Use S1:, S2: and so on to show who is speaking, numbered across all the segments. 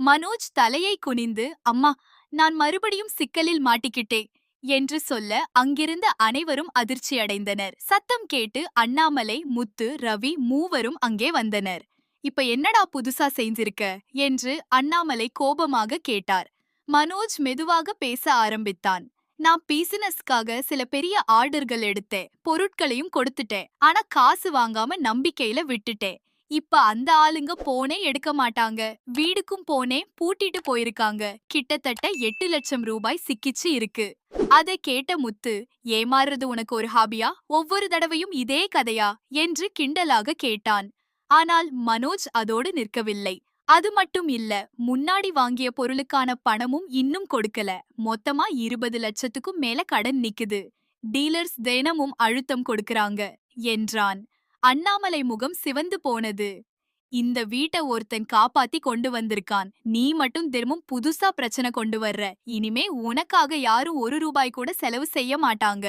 S1: மனோஜ் தலையை குனிந்து, அம்மா, நான் மறுபடியும் சிக்கலில் மாட்டிக்கிட்டே என்று சொல்ல அங்கிருந்த அனைவரும் அதிர்ச்சியடைந்தனர். சத்தம் கேட்டு அண்ணாமலை, முத்து, ரவி மூவரும் அங்கே வந்தனர். இப்ப என்னடா புதுசா செஞ்சிருக்க என்று அண்ணாமலை கோபமாக கேட்டார். மனோஜ் மெதுவாக பேச ஆரம்பித்தான். நான் பிசினஸ்க்காக சில பெரிய ஆர்டர்கள் எடுத்தேன், பொருட்களையும் கொடுத்துட்டேன். ஆனா காசு வாங்காம நம்பிக்கையில விட்டுட்டேன். இப்ப அந்த ஆளுங்க போனே எடுக்க மாட்டாங்க. வீடுக்கும் போனே பூட்டிட்டு போயிருக்காங்க. கிட்டத்தட்ட 8 லட்சம் ரூபாய் சிக்கிச்சு இருக்கு. அதை கேட்ட முத்து, ஏமாறுறது உனக்கு ஒரு ஹாபியா? ஒவ்வொரு தடவையும் இதே கதையா என்று கிண்டலாக கேட்டான். ஆனால் மனோஜ் அதோடு நிற்கவில்லை. அது மட்டும் இல்ல, முன்னாடி வாங்கிய பொருளுக்கான பணமும் இன்னும் கொடுக்கல. மொத்தமா 20 லட்சத்துக்கும் மேல கடன் நிக்குது. டீலர்ஸ் தினமும் அழுத்தம் கொடுக்கறாங்க என்றான். அண்ணாமலை முகம் சிவந்து போனது. இந்த வீட்டை ஒருத்தன் காப்பாத்தி கொண்டு வந்திருக்கான். நீ மட்டும் தினமும் புதுசா பிரச்சனை கொண்டு வர்ற. இனிமே உனக்காக யாரும் 1 ரூபாய் கூட செலவு செய்ய மாட்டாங்க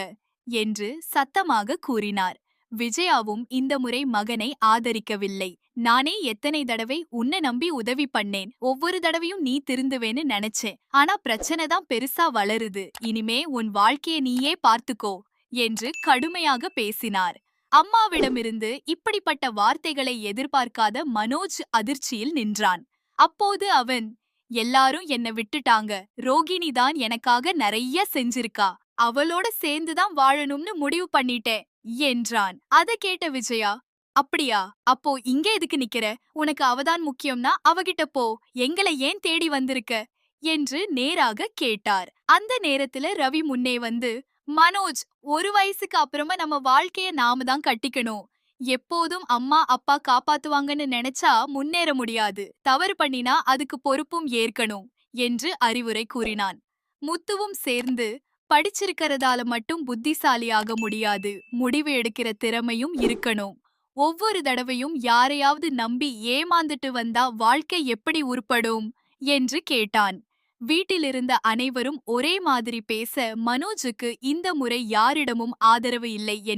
S1: என்று சத்தமாக கூறினார். விஜயாவும் இந்த முறை மகனை ஆதரிக்கவில்லை. நானே எத்தனை தடவை உன்னை நம்பி உதவி பண்ணேன். ஒவ்வொரு தடவையும் நீ திருந்துவேன்னு நினைச்சேன். ஆனா பிரச்சனை தான் பெருசா வளருது. இனிமே உன் வாழ்க்கைய நீயே பார்த்துக்கோ என்று கடுமையாக பேசினார். அம்மாவிடமிருந்து இப்படிப்பட்ட வார்த்தைகளை எதிர்பார்க்காத மனோஜ் அதிர்ச்சியில் நின்றான். அப்போது அவன், எல்லாரும் என்ன விட்டுட்டாங்க. ரோகிணி தான் எனக்காக நிறைய செஞ்சிருக்கா. அவளோட சேர்ந்துதான் வாழணும்னு முடிவு பண்ணிட்டேன் என்றான். அத கேட்ட விஜயா, அப்படியா? அப்போ இங்க எதுக்கு நிக்கிற? உனக்கு அவதான் முக்கியம்னா அவகிட்ட போ. எங்களை ஏன் தேடி வந்திருக்க என்று நேராக கேட்டார். அந்த நேரத்துல ரவி முன்னே வந்து, மனோஜ், 1 வயசுக்கு அப்புறமா நம்ம வாழ்க்கைய நாம தான் கட்டிக்கணும். எப்போதும் அம்மா அப்பா காப்பாத்துவாங்கன்னு நினைச்சா முன்னேற முடியாது. தவறு பண்ணினா அதுக்கு பொறுப்பும் ஏற்கணும் என்று அறிவுரை கூறினான். முத்துவும் சேர்ந்து, படிச்சிருக்கிறதால மட்டும் புத்திசாலியாக முடியாது. முடிவு எடுக்கிற திறமையும் இருக்கணும். ஒவ்வொரு தடவையும் யாரையாவது நம்பி ஏமாந்துட்டு வந்தா வாழ்க்கை எப்படி உருப்படும் என்று கேட்டான். வீட்டிலிருந்த அனைவரும் ஒரே மாதிரி பேச மனோஜுக்கு இந்த முறை யாரிடமும் ஆதரவு இல்லை என்பது